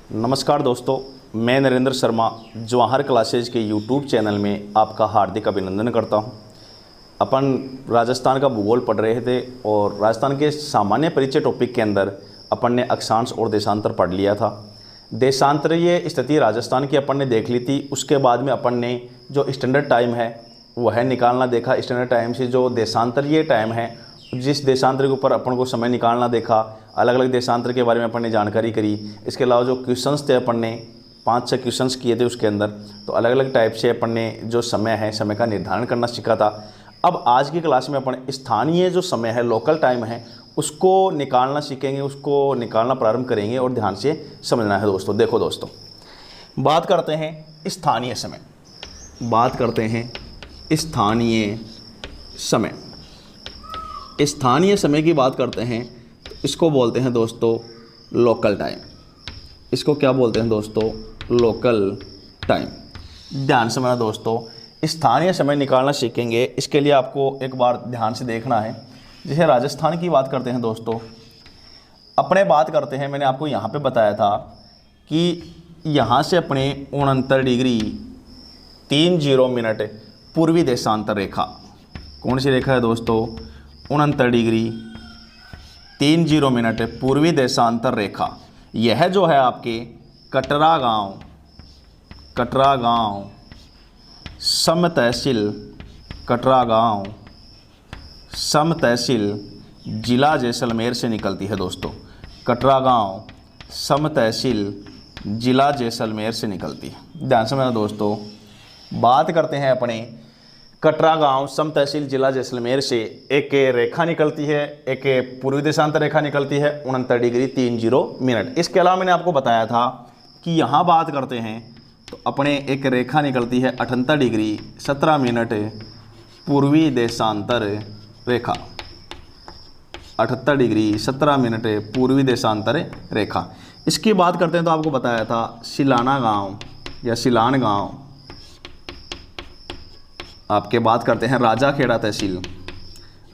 नमस्कार दोस्तों, मैं नरेंद्र शर्मा जवाहर क्लासेज के यूट्यूब चैनल में आपका हार्दिक अभिनंदन करता हूं। अपन राजस्थान का भूगोल पढ़ रहे थे और राजस्थान के सामान्य परिचय टॉपिक के अंदर अपन ने अक्षांश और देशांतर पढ़ लिया था। देशांतरीय स्थिति राजस्थान की अपन ने देख ली थी। उसके बाद में अपन ने जो स्टैंडर्ड टाइम है वह निकालना देखा। स्टैंडर्ड टाइम से जो देशांतरीय टाइम है, जिस देशांतर के ऊपर अपन को समय निकालना देखा, अलग अलग देशांतर के बारे में अपन ने जानकारी करी। इसके अलावा जो क्वेश्चंस थे अपन ने 5-6 क्वेश्चंस किए थे उसके अंदर, तो अलग अलग टाइप से अपन ने जो समय है समय का निर्धारण करना सीखा था। अब आज की क्लास में अपन स्थानीय जो समय है, लोकल टाइम है, उसको निकालना सीखेंगे, उसको निकालना प्रारंभ करेंगे और ध्यान से समझना है दोस्तों। देखो दोस्तों, बात करते हैं स्थानीय समय। बात करते हैं स्थानीय समय। स्थानीय समय की बात करते हैं तो इसको बोलते हैं दोस्तों लोकल टाइम। इसको क्या बोलते हैं दोस्तों? Local time. ध्यान से समझना दोस्तों, स्थानीय समय निकालना सीखेंगे। इसके लिए आपको एक बार ध्यान से देखना है। जैसे राजस्थान की बात करते हैं दोस्तों, अपने बात करते हैं, मैंने आपको यहाँ पे बताया था कि यहाँ से अपने 69 डिग्री 30 मिनट पूर्वी देशांतर रेखा। कौन सी रेखा है दोस्तों? 69 डिग्री 30 मिनट पूर्वी देशांतर रेखा। यह जो है आपके कटरा गांव सम तहसील, कटरा गांव सम तहसील जिला जैसलमेर से निकलती है दोस्तों। कटरा गांव सम तहसील जिला जैसलमेर से निकलती है। ध्यान से समझना दोस्तों, बात करते हैं अपने कटरा गांव सम तहसील जिला जैसलमेर से एक रेखा निकलती है, एक पूर्वी देशांतर रेखा निकलती है 69 डिग्री 30 मिनट। इसके अलावा मैंने आपको बताया था कि यहाँ बात करते हैं तो अपने एक रेखा निकलती है 78 डिग्री 17 मिनट पूर्वी देशांतर रेखा। 78 डिग्री 17 मिनट पूर्वी देशांतर रेखा। इसकी बात करते हैं तो आपको बताया था सिलाना गाँव या सिलान गाँव। आपके बात करते हैं राजाखेड़ा तहसील,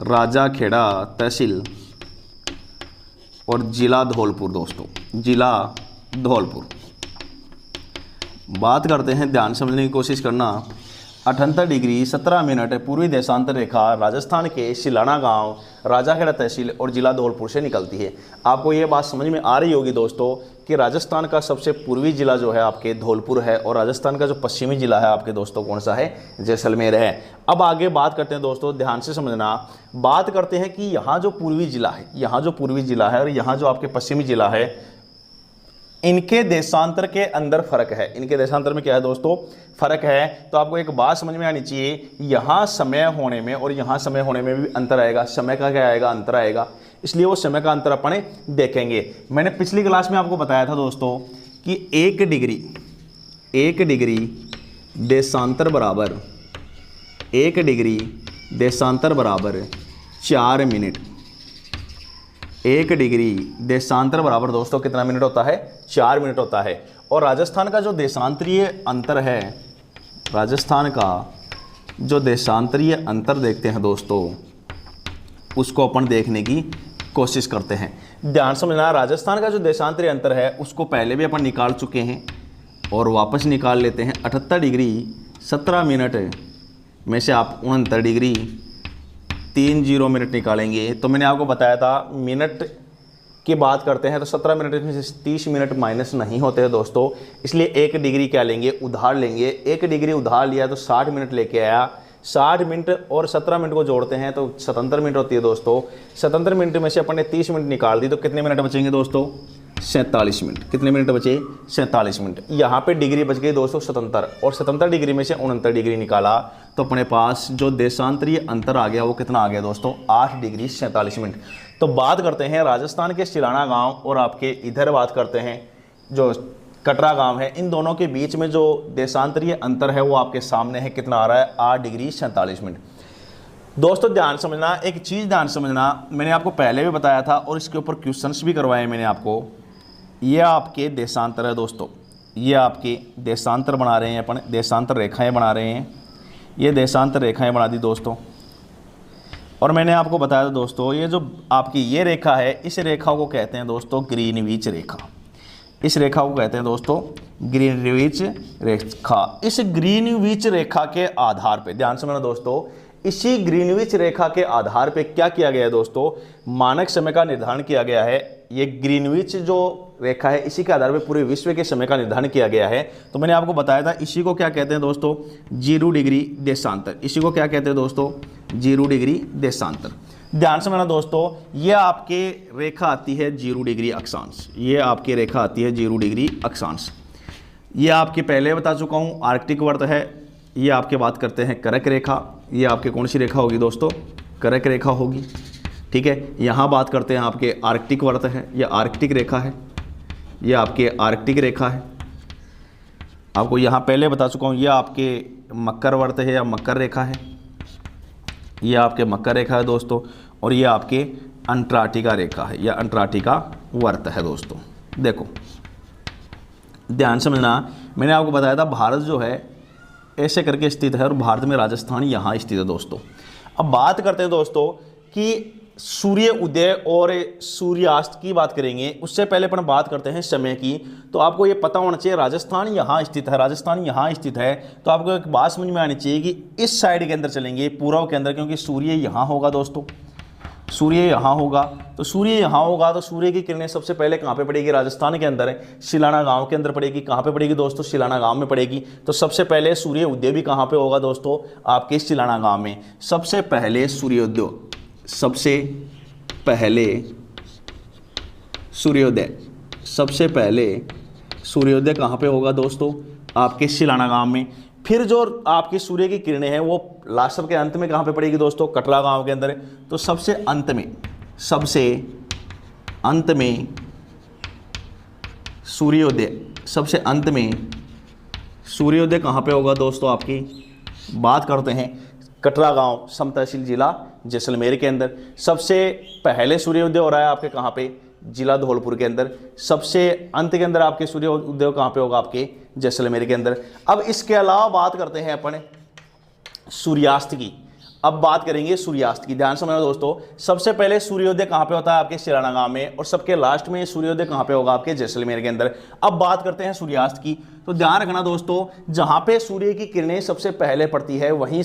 राजाखेड़ा तहसील और जिला धौलपुर दोस्तों, जिला धौलपुर। बात करते हैं, ध्यान समझने की कोशिश करना। 78 डिग्री 17 मिनट पूर्वी देशांतर रेखा राजस्थान के सिलाना गांव, राजाखेड़ा तहसील और जिला धौलपुर से निकलती है। आपको ये बात समझ में आ रही होगी दोस्तों कि राजस्थान का सबसे पूर्वी जिला जो है आपके धौलपुर है और राजस्थान का जो पश्चिमी जिला है आपके दोस्तों कौन सा है? जैसलमेर है। अब आगे बात करते हैं दोस्तों, ध्यान से समझना। बात करते हैं कि यहाँ जो पूर्वी जिला है, यहाँ जो पूर्वी जिला है और यहाँ जो आपके पश्चिमी जिला है, इनके देशांतर के अंदर फर्क है। इनके देशांतर में क्या है दोस्तों? फर्क है। तो आपको एक बात समझ में आनी चाहिए, यहाँ समय होने में और यहाँ समय होने में भी अंतर आएगा। समय का क्या आएगा? अंतर आएगा। इसलिए वो समय का अंतर अपन देखेंगे। मैंने पिछली क्लास में आपको बताया था दोस्तों कि 1 डिग्री देशांतर बराबर 1 डिग्री देशांतर बराबर 4 मिनट। 1 डिग्री देशांतर बराबर दोस्तों कितना मिनट होता है? 4 मिनट होता है। और राजस्थान का जो देशांतरीय अंतर है, राजस्थान का जो देशांतरीय अंतर देखते हैं दोस्तों, उसको अपन देखने की कोशिश करते हैं। ध्यान समझना, राजस्थान का जो देशांतरीय अंतर है उसको पहले भी अपन निकाल चुके हैं और वापस निकाल लेते हैं। 78 डिग्री 17 मिनट में से आप 69 डिग्री 30 मिनट निकालेंगे तो मैंने आपको बताया था मिनट की बात करते हैं तो 17 मिनट में से 30 मिनट माइनस नहीं होते हैं दोस्तों। इसलिए 1 डिग्री क्या लेंगे? उधार लेंगे। 1 डिग्री उधार लिया तो 60 मिनट लेके आया। 60 मिनट और 17 मिनट को जोड़ते हैं तो 77 मिनट होती है दोस्तों। 77 मिनट में से अपन ने 30 मिनट निकाल दी तो कितने मिनट बचेंगे दोस्तों? 47 मिनट। कितने मिनट बचे? 47 मिनट। यहाँ पे डिग्री बच गई दोस्तों 77 और 77 डिग्री में से 69 डिग्री निकाला तो अपने पास जो देशांतरीय अंतर आ गया वो कितना आ गया दोस्तों? 8 डिग्री 47 मिनट। तो बात करते हैं राजस्थान के सिलाना गांव और आपके इधर बात करते हैं जो कटरा गांव है, इन दोनों के बीच में जो देशांतरीय अंतर है वो आपके सामने है। कितना आ रहा है? 8 डिग्री 47 मिनट। दोस्तों ध्यान समझना, एक चीज़ ध्यान समझना, मैंने आपको पहले भी बताया था और इसके ऊपर क्वेश्चंस भी करवाए मैंने आपको। ये आपके देशांतर है दोस्तों, ये आपके देशांतर बना रहे हैं अपन, देशांतर रेखाएँ बना रहे हैं। ये देशांतर रेखाएँ बना दी दोस्तों। और मैंने आपको बताया था दोस्तों, ये जो आपकी ये रेखा है, इस रेखा को कहते हैं दोस्तों ग्रीनविच रेखा। इस रेखा को कहते हैं दोस्तों ग्रीनविच रेखा। इस ग्रीनविच रेखा के आधार पे ध्यान से समझना दोस्तों, इसी ग्रीनविच रेखा के आधार पे क्या किया गया है दोस्तों, मानक समय का निर्धारण किया गया है। ये ग्रीनविच जो रेखा है इसी के आधार पे पूरे विश्व के समय का निर्धारण किया गया है। तो मैंने आपको बताया था इसी को क्या कहते हैं दोस्तों, 0 डिग्री देशांतर। इसी को क्या कहते हैं दोस्तों, 0 डिग्री देशांतर। ध्यान से समझना दोस्तों, ये आपके रेखा आती है 0 डिग्री अक्षांश। ये आपकी रेखा आती है 0 डिग्री अक्षांश। ये आपके पहले बता चुका हूँ आर्कटिक वर्त है। ये आपके बात करते हैं कर्क रेखा। ये आपके कौन सी रेखा होगी दोस्तों, कर्क रेखा होगी। ठीक है, यहाँ बात करते हैं आपके आर्कटिक वर्त है, या आर्कटिक रेखा है। ये आपके आर्कटिक रेखा है। आपको यहाँ पहले बता चुका हूँ, ये आपके मकर वर्त है या मकर रेखा है। ये आपके मकर रेखा है दोस्तों, और ये आपके अंटार्कटिका रेखा है या अंटार्कटिका वर्त है दोस्तों। देखो ध्यान समझना, मैंने आपको बताया था भारत जो है ऐसे करके स्थित है, और भारत में राजस्थान यहाँ स्थित है दोस्तों। अब बात करते हैं दोस्तों कि सूर्य उदय और सूर्यास्त की बात करेंगे, उससे पहले अपन बात करते हैं समय की। तो आपको ये पता होना चाहिए राजस्थान यहाँ स्थित है, राजस्थान यहाँ स्थित है। तो आपको एक बात समझ में आनी चाहिए कि इस साइड के अंदर चलेंगे, पूर्व के अंदर, क्योंकि सूर्य यहाँ होगा दोस्तों, सूर्य यहाँ होगा। तो सूर्य यहाँ होगा तो सूर्य की किरणें सबसे पहले कहाँ पे पड़ेगी, राजस्थान के अंदर है, शिलाना गांव के अंदर पड़ेगी। कहाँ पे पड़ेगी दोस्तों, शिलाना गांव में पड़ेगी। तो सबसे पहले सूर्य उदय भी कहाँ पे होगा दोस्तों, आपके शिलाना गांव में। सबसे पहले सूर्योदय, सबसे पहले सूर्योदय, सबसे पहले सूर्योदय कहाँ पे होगा दोस्तों, आपके शिलाना गांव में। फिर जो आपकी सूर्य की किरणें हैं वो लास्ट के अंत में कहाँ पे पड़ेगी दोस्तों, कटरा गांव के अंदर। तो सबसे अंत में, सबसे अंत में सूर्योदय, सबसे अंत में सूर्योदय कहाँ पे होगा दोस्तों, आपकी बात करते हैं कटरा गांव, समतहसील जिला जैसलमेर के अंदर। सबसे पहले सूर्योदय हो रहा है आपके कहाँ पे, जिला धौलपुर के अंदर। सबसे अंत के अंदर आपके सूर्योदय कहाँ पे होगा, आपके जैसलमेर के अंदर। अब इसके अलावा बात करते हैं अपन सूर्यास्त की। अब बात करेंगे सूर्यास्त की, ध्यान समझना दोस्तों। सबसे पहले सूर्योदय कहाँ पे होता है, आपके शिलाना गांव में, और सबके लास्ट में सूर्योदय कहाँ पे होगा, आपके जैसलमेर के अंदर। अब बात करते हैं सूर्यास्त की। तो ध्यान रखना दोस्तों, जहाँ पे सूर्य की किरणें सबसे पहले पड़ती है वहीं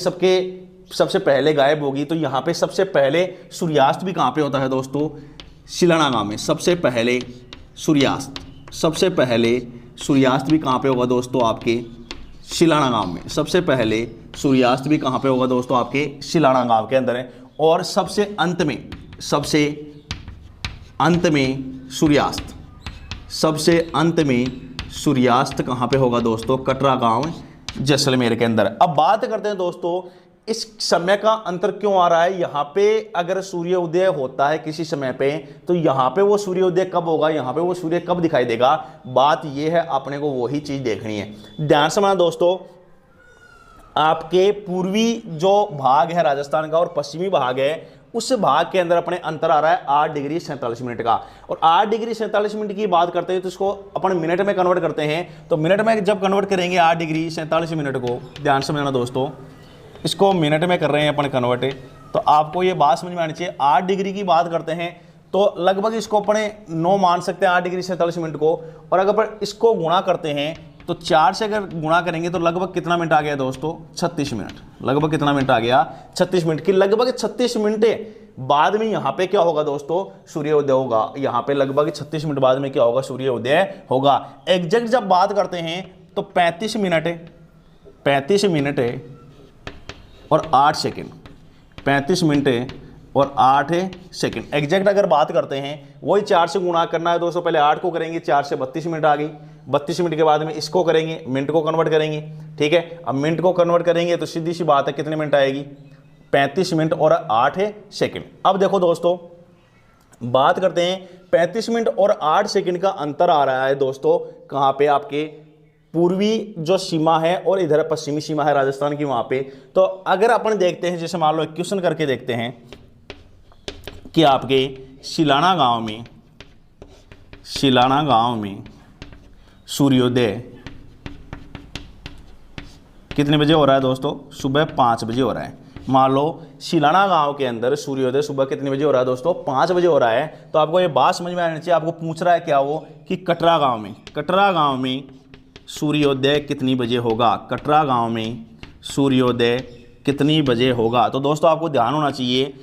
सबसे पहले गायब होगी। तो यहाँ पे सबसे पहले सूर्यास्त भी कहाँ पे होता है दोस्तों, शिलाना गांव में। सबसे पहले सूर्यास्त, सबसे पहले सूर्यास्त भी कहाँ पे होगा दोस्तों, आपके शिलाना गांव में। सबसे पहले सूर्यास्त भी कहाँ पे होगा दोस्तों, आपके शिलाना गांव के अंदर है। और सबसे अंत में, सबसे अंत में सूर्यास्त, सबसे अंत में सूर्यास्त कहाँ पे होगा दोस्तों, कटरा गांव जैसलमेर के अंदर। अब बात करते हैं दोस्तों इस समय का अंतर क्यों आ रहा है। यहाँ पे अगर सूर्योदय होता है किसी समय पे, तो यहाँ पे वो सूर्योदय कब होगा, यहाँ पे वो सूर्य कब दिखाई देगा। बात ये है, अपने को वही चीज देखनी है। ध्यान से समझना दोस्तों, आपके पूर्वी जो भाग है राजस्थान का और पश्चिमी भाग है, उस भाग के अंदर अपने अंतर आ रहा है 8 डिग्री 47 मिनट का। और 8 डिग्री 47 मिनट की बात करते हैं तो इसको अपन मिनट में कन्वर्ट करते हैं। तो मिनट में जब कन्वर्ट करेंगे 8 डिग्री 47 मिनट को, ध्यान से समझना दोस्तों, इसको मिनट में कर रहे हैं अपन कन्वर्ट, तो आपको ये बात समझ में आनी चाहिए। 8 डिग्री की बात करते हैं तो लगभग इसको अपने 9 मान सकते हैं 8 डिग्री 47 मिनट को। और अगर अपन इसको गुणा करते हैं तो 4 से अगर गुणा करेंगे तो लगभग कितना मिनट आ गया दोस्तों, 36 मिनट। लगभग कितना मिनट आ गया, 36 मिनट की। लगभग 36 मिनट बाद में यहाँ पे क्या होगा दोस्तों, सूर्योदय होगा। यहाँ पे लगभग 36 मिनट बाद में क्या होगा, सूर्योदय होगा। एग्जैक्ट जब बात करते हैं तो 35 मिनट है, 35 मिनट है और 8 सेकेंड, 35 मिनट है और 8 सेकेंड। एग्जैक्ट अगर बात करते हैं वही 4 से गुणा करना है दोस्तों। पहले 8 को करेंगे, 4 से 32 मिनट आ गई। 32 मिनट के बाद में इसको करेंगे, मिनट को कन्वर्ट करेंगे। ठीक है, अब मिनट को कन्वर्ट करेंगे तो सीधी सी बात है कितने मिनट आएगी, 35 मिनट और 8 सेकेंड। अब देखो दोस्तों, बात करते हैं 35 मिनट और 8 सेकेंड का अंतर आ रहा है दोस्तों, कहाँ पे, आपके पूर्वी जो सीमा है और इधर पश्चिमी सीमा है राजस्थान की, वहां पे। तो अगर अपन देखते हैं, जैसे मान लो क्वेश्चन करके देखते हैं कि आपके शिलाना गांव में सूर्योदय कितने बजे हो रहा है दोस्तों, सुबह 5 बजे हो रहा है। मान लो शिलाना गांव के अंदर सूर्योदय सुबह कितने बजे हो रहा है दोस्तों, 5 बजे हो रहा है। तो आपको ये बात समझ में आनी चाहिए। आपको पूछ रहा है क्या वो कि कटरा गांव में सूर्योदय कितनी बजे होगा, कटरा गांव में सूर्योदय कितनी बजे होगा। तो दोस्तों आपको ध्यान होना चाहिए,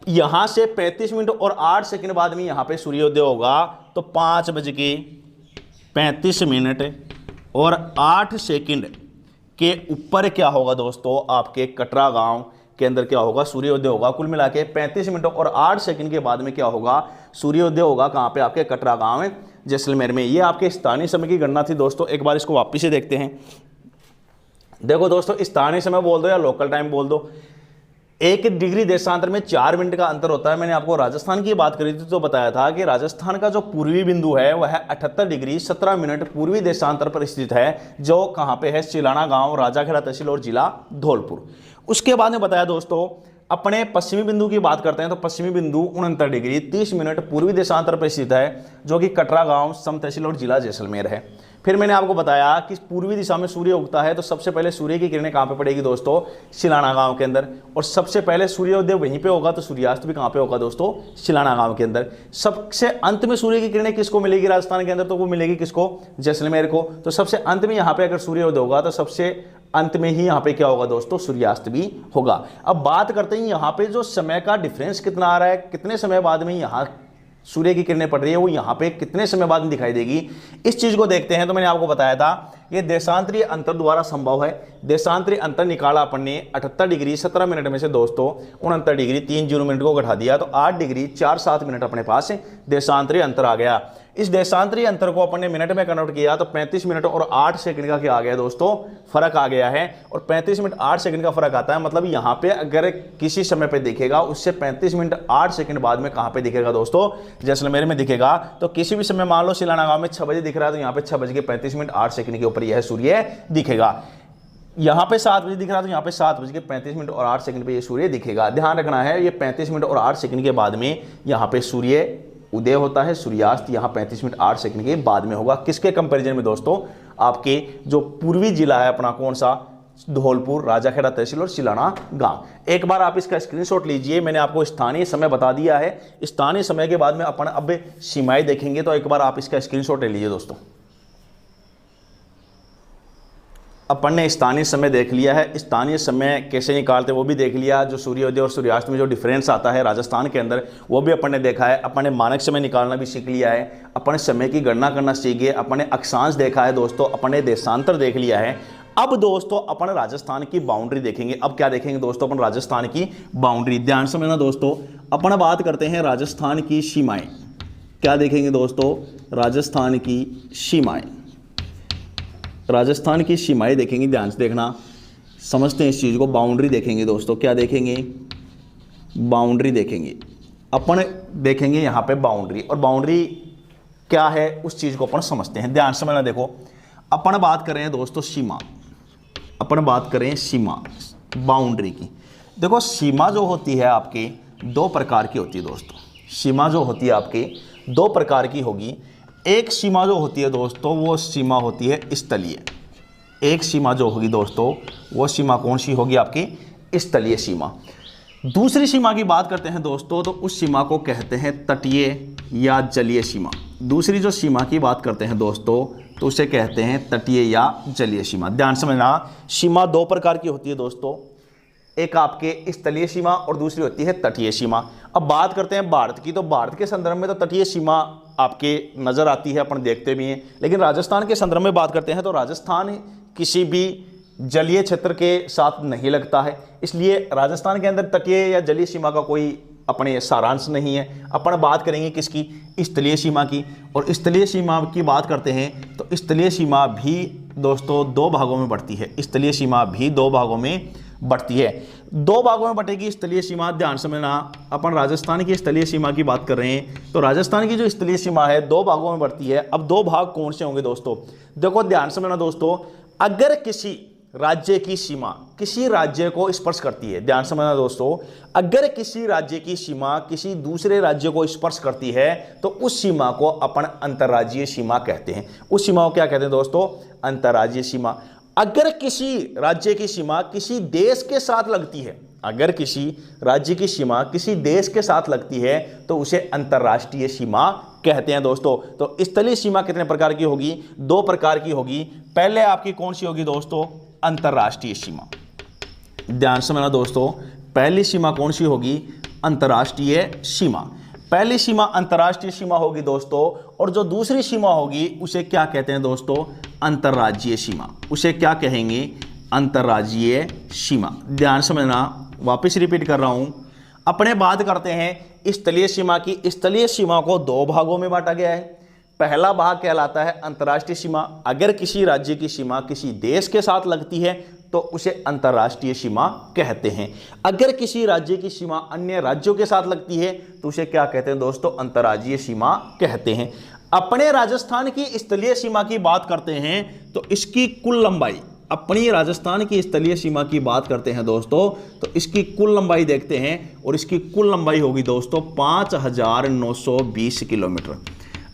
यहाँ से 35 मिनट और 8 सेकंड बाद में यहाँ पे सूर्योदय होगा। तो 5:35 और 8 सेकंड के ऊपर क्या होगा दोस्तों, आपके कटरा गांव के अंदर क्या होगा, सूर्योदय होगा। कुल मिला के 35 मिनट और 8 सेकंड के बाद में क्या होगा, सूर्योदय होगा। कहाँ पे, आपके कटरा गांव में, जैसलमेर में। ये आपके स्थानीय समय की गणना थी दोस्तों। एक बार इसको वापिस से देखते हैं। देखो दोस्तों, स्थानीय समय बोल दो या लोकल टाइम बोल दो, 1 डिग्री देशांतर में 4 मिनट का अंतर होता है। मैंने आपको राजस्थान की बात करी थी तो बताया था कि राजस्थान का जो पूर्वी बिंदु है वह 78 डिग्री 17 मिनट पूर्वी देशांतर पर स्थित है, जो कहाँ पे है, शिलाना गांव, राजाखेड़ा तहसील और जिला धौलपुर। उसके बाद में बताया दोस्तों, अपने पश्चिमी बिंदु की बात करते हैं तो पश्चिमी बिंदु 69 डिग्री 30 मिनट पूर्वी देशांतर पर स्थित है, जो कि कटरा गांव, सम तहसील और जिला जैसलमेर है। फिर मैंने आपको बताया कि पूर्वी दिशा में सूर्य उगता है, तो सबसे पहले सूर्य की किरणें कहाँ पे पड़ेगी दोस्तों, शिलाना गांव के अंदर। और सबसे पहले सूर्योदय वहीं पे होगा, तो सूर्यास्त भी कहाँ पे होगा दोस्तों, शिलाना गांव के अंदर। सबसे अंत में सूर्य की किरणें किसको मिलेगी राजस्थान के अंदर, तो वो मिलेगी किसको, जैसलमेर को। तो सबसे अंत में यहाँ पे अगर सूर्योदय होगा तो सबसे अंत में ही यहाँ पे क्या होगा दोस्तों, सूर्यास्त भी होगा। अब बात करते हैं यहाँ पे जो समय का डिफरेंस कितना आ रहा है, कितने समय बाद में यहाँ सूर्य की किरणें पड़ रही है, वो यहाँ पे कितने समय बाद में दिखाई देगी, इस चीज को देखते हैं। तो मैंने आपको बताया था ये देशांतरीय अंतर द्वारा संभव है। देशांतरीय अंतर निकाला अपन ने 78 डिग्री 17 मिनट में से दोस्तों 69 डिग्री 30 मिनट को घटा दिया, तो 8 डिग्री 4-7 मिनट अपने पास देशांतरीय अंतर आ गया। इस देशांतरीय अंतर को अपन ने मिनट में कन्वर्ट किया तो 35 मिनट और 8 सेकंड का क्या आ गया दोस्तों, फर्क आ गया है। और 35 मिनट 8 सेकंड का फर्क आता है, मतलब यहाँ पे अगर किसी समय पे दिखेगा उससे 35 मिनट 8 सेकंड बाद में कहाँ पे दिखेगा दोस्तों, जैसलमेर में दिखेगा। तो किसी भी समय मान लो शिलाना गांव में 6 बजे दिख रहा है, तो यहाँ पे 6:35 के ऊपर यह सूर्य दिखेगा। यहाँ पे 7 बजे दिख रहा है, तो यहाँ पे 7:35 और 8 सेकंड पे ये सूर्य दिखेगा। ध्यान रखना है, ये 35 मिनट और 8 सेकंड के बाद में यहाँ पे सूर्य उदय होता है, सूर्यास्त यहाँ 35 मिनट 8 सेकंड के बाद में होगा। किसके कंपैरिजन में दोस्तों, आपके जो पूर्वी जिला है अपना, कौन सा, धौलपुर, राजाखेड़ा तहसील और शिलाना गांव। एक बार आप इसका स्क्रीनशॉट लीजिए। मैंने आपको स्थानीय समय बता दिया है। स्थानीय समय के बाद में अपन अब सीमाएं देखेंगे, तो एक बार आप इसका स्क्रीनशॉट ले लीजिए दोस्तों। अपन ने स्थानीय समय देख लिया है। स्थानीय समय कैसे निकालते वो भी देख लिया। जो सूर्योदय और सूर्यास्त में जो डिफरेंस आता है राजस्थान के अंदर, वो भी अपन ने देखा है। अपन ने मानक समय निकालना भी सीख लिया है। अपन ने समय की गणना करना सीख गए। अपन ने अक्षांश देखा है दोस्तों। अपन ने देशांतर देख लिया है। अब दोस्तों अपन राजस्थान की बाउंड्री देखेंगे। अब क्या देखेंगे दोस्तों, अपन राजस्थान की बाउंड्री। ध्यान से समझना दोस्तों, अपन बात करते हैं राजस्थान की सीमाएं। क्या देखेंगे दोस्तों, राजस्थान की सीमाएं। राजस्थान की सीमाएं देखेंगे, ध्यान से देखना, समझते हैं इस चीज़ को। बाउंड्री देखेंगे दोस्तों। क्या देखेंगे, बाउंड्री देखेंगे। अपन देखेंगे यहाँ पे बाउंड्री, और बाउंड्री क्या है उस चीज़ को अपन समझते हैं। ध्यान से समझना। देखो अपन बात कर रहे हैं दोस्तों सीमा। अपन बात करें सीमा, बाउंड्री की। देखो सीमा जो होती है आपके 2 प्रकार की होती है दोस्तों। सीमा जो होती है आपके 2 प्रकार की होगी। एक सीमा जो होती है दोस्तों, वो सीमा होती है स्थलीय। एक सीमा जो होगी दोस्तों, वो सीमा कौन सी होगी, आपकी स्थलीय सीमा। दूसरी सीमा की बात करते हैं दोस्तों, तो उस सीमा को कहते हैं तटीय या जलीय सीमा। दूसरी जो सीमा की बात करते हैं दोस्तों, तो उसे कहते हैं तटीय या जलीय सीमा। ध्यान समझना, सीमा 2 प्रकार की होती है दोस्तों। एक आपके स्थलीय सीमा और दूसरी होती है तटीय सीमा। अब बात करते हैं भारत की, तो भारत के संदर्भ में तो तटीय सीमा आपके नज़र आती है, अपन देखते भी हैं। लेकिन राजस्थान के संदर्भ में बात करते हैं तो राजस्थान किसी भी जलीय क्षेत्र के साथ नहीं लगता है, इसलिए राजस्थान के अंदर तटीय या जलीय सीमा का कोई अपने सारांश नहीं है। अपन बात करेंगे किसकी, स्थलीय सीमा की। और स्थलीय सीमा की बात करते हैं तो स्थलीय सीमा भी दोस्तों 2 भागों में बढ़ती है। स्थलीय सीमा भी 2 भागों में बढ़ती है। 2 भागों में बटेगी स्थलीय सीमा। ध्यान समझना, अपन राजस्थान की स्थलीय सीमा की बात कर रहे हैं, तो राजस्थान की जो स्थलीय सीमा है 2 भागों में बढ़ती है। अब 2 भाग कौन से होंगे दोस्तों, देखो ध्यान समझना दोस्तों। अगर किसी राज्य की सीमा किसी राज्य को स्पर्श करती है, ध्यान समझना दोस्तों, अगर किसी राज्य की सीमा किसी दूसरे राज्य को स्पर्श करती है तो उस सीमा को अपन अंतर्राज्यीय सीमा कहते हैं। उस सीमा को क्या कहते हैं दोस्तों, अंतर्राज्यीय सीमा। अगर किसी राज्य की सीमा किसी देश के साथ लगती है, अगर किसी राज्य की सीमा किसी देश के साथ लगती है तो उसे अंतर्राष्ट्रीय सीमा कहते हैं दोस्तों। तो स्थलीय सीमा कितने प्रकार की होगी? 2 प्रकार की होगी। पहले आपकी कौन सी होगी दोस्तों? अंतर्राष्ट्रीय सीमा। ध्यान से समझना दोस्तों, पहली सीमा कौन सी होगी? अंतर्राष्ट्रीय सीमा। पहली सीमा अंतर्राष्ट्रीय सीमा होगी दोस्तों, और जो दूसरी सीमा होगी उसे क्या कहते हैं दोस्तों? अंतर्राज्यीय सीमा। उसे क्या कहेंगे? अंतर्राज्यीय सीमा। ध्यान समझना, वापस रिपीट कर रहा हूं। अपने बात करते हैं स्थलीय सीमा की। स्थलीय सीमा को 2 भागों में बांटा गया है। पहला भाग कहलाता है अंतर्राष्ट्रीय सीमा। अगर किसी राज्य की सीमा किसी देश के साथ लगती है तो उसे अंतर्राष्ट्रीय सीमा कहते हैं। अगर किसी राज्य की सीमा अन्य राज्यों के साथ लगती है तो उसे क्या कहते हैं दोस्तों? अंतर्राज्यीय सीमा कहते हैं। अपने राजस्थान की स्थलीय सीमा की बात करते हैं तो इसकी कुल लंबाई, अपनी राजस्थान की स्थलीय सीमा की बात करते हैं दोस्तों तो इसकी कुल लंबाई देखते हैं, और इसकी कुल लंबाई होगी दोस्तों 5920 किलोमीटर।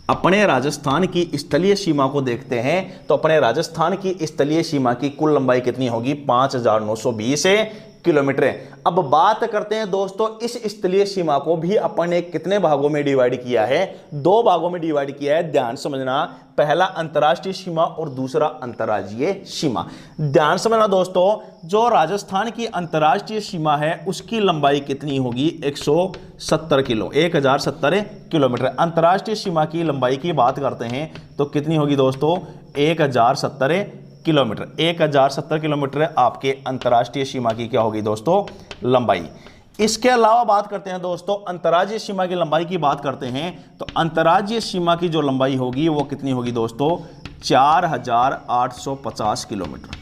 अपने राजस्थान की स्थलीय सीमा को देखते हैं तो अपने राजस्थान की स्थलीय सीमा की कुल लंबाई कितनी होगी? 5920 किलोमीटर। अब बात करते हैं दोस्तों, इस स्थलीय सीमा को भी अपन ने कितने भागों में डिवाइड किया है? 2 भागों में डिवाइड किया है। ध्यान समझना, पहला अंतर्राष्ट्रीय सीमा और दूसरा अंतर्राज्यीय सीमा। ध्यान समझना दोस्तों, जो राजस्थान की अंतर्राष्ट्रीय सीमा है उसकी लंबाई कितनी होगी? 1070 किलोमीटर। अंतर्राष्ट्रीय सीमा की लंबाई की बात करते हैं तो कितनी होगी दोस्तों? 1070 किलोमीटर। 1070 किलोमीटर आपके अंतर्राष्ट्रीय सीमा की क्या होगी दोस्तों? लंबाई। इसके अलावा बात करते हैं दोस्तों, अंतर्राज्यीय सीमा की लंबाई की बात करते हैं तो अंतर्राज्यीय सीमा की जो लंबाई होगी वो कितनी होगी दोस्तों? 4850 किलोमीटर।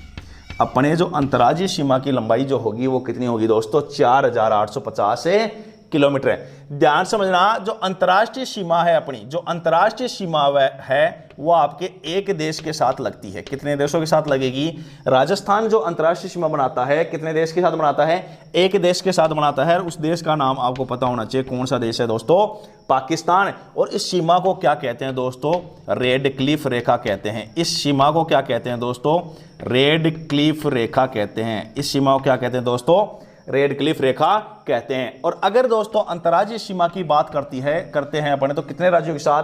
अपने जो अंतर्राज्यीय सीमा की लंबाई जो होगी वो कितनी होगी दोस्तों? 4850 किलोमीटर है। ध्यान समझना, जो अंतर्राष्ट्रीय सीमा है अपनी, जो अंतर्राष्ट्रीय सीमा है वो आपके एक देश के साथ लगती है। कितने देशों के साथ लगेगी? राजस्थान जो अंतर्राष्ट्रीय सीमा बनाता है कितने देश के साथ बनाता है? एक देश के साथ बनाता है। उस देश का नाम आपको पता होना चाहिए। कौन सा देश है दोस्तों? पाकिस्तान। और इस सीमा को क्या कहते हैं दोस्तों? रेड क्लिफ रेखा कहते हैं। इस सीमा को क्या कहते हैं दोस्तों? रेड क्लिफ रेखा कहते हैं। इस सीमा को क्या कहते हैं दोस्तों? रेड क्लिफ रेखा कहते हैं। और अगर दोस्तों अंतर्राज्यीय सीमा की बात करते हैं अपने तो कितने राज्यों के साथ?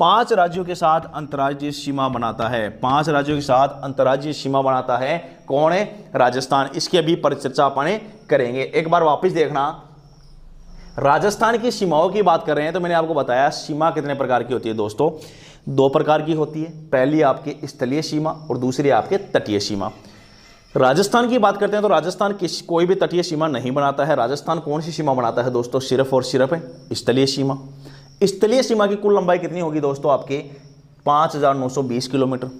5 राज्यों के साथ अंतर्राज्यीय सीमा बनाता है। 5 राज्यों के साथ अंतर्राज्यीय सीमा बनाता है। कौन है? राजस्थान। इसकी अभी परिचर्चा अपने करेंगे। एक बार वापस देखना, राजस्थान की सीमाओं की बात कर रहे हैं तो मैंने आपको बताया सीमा कितने प्रकार की होती है दोस्तों? 2 प्रकार की होती है। पहली आपकी स्थलीय सीमा और दूसरी आपके तटीय सीमा। राजस्थान की बात करते हैं तो राजस्थान कोई भी तटीय सीमा नहीं बनाता है। राजस्थान कौन सी सीमा बनाता है दोस्तों? सिर्फ और सिर्फ स्थलीय सीमा। स्थलीय सीमा की कुल लंबाई कितनी होगी दोस्तों? आपके 5920 किलोमीटर।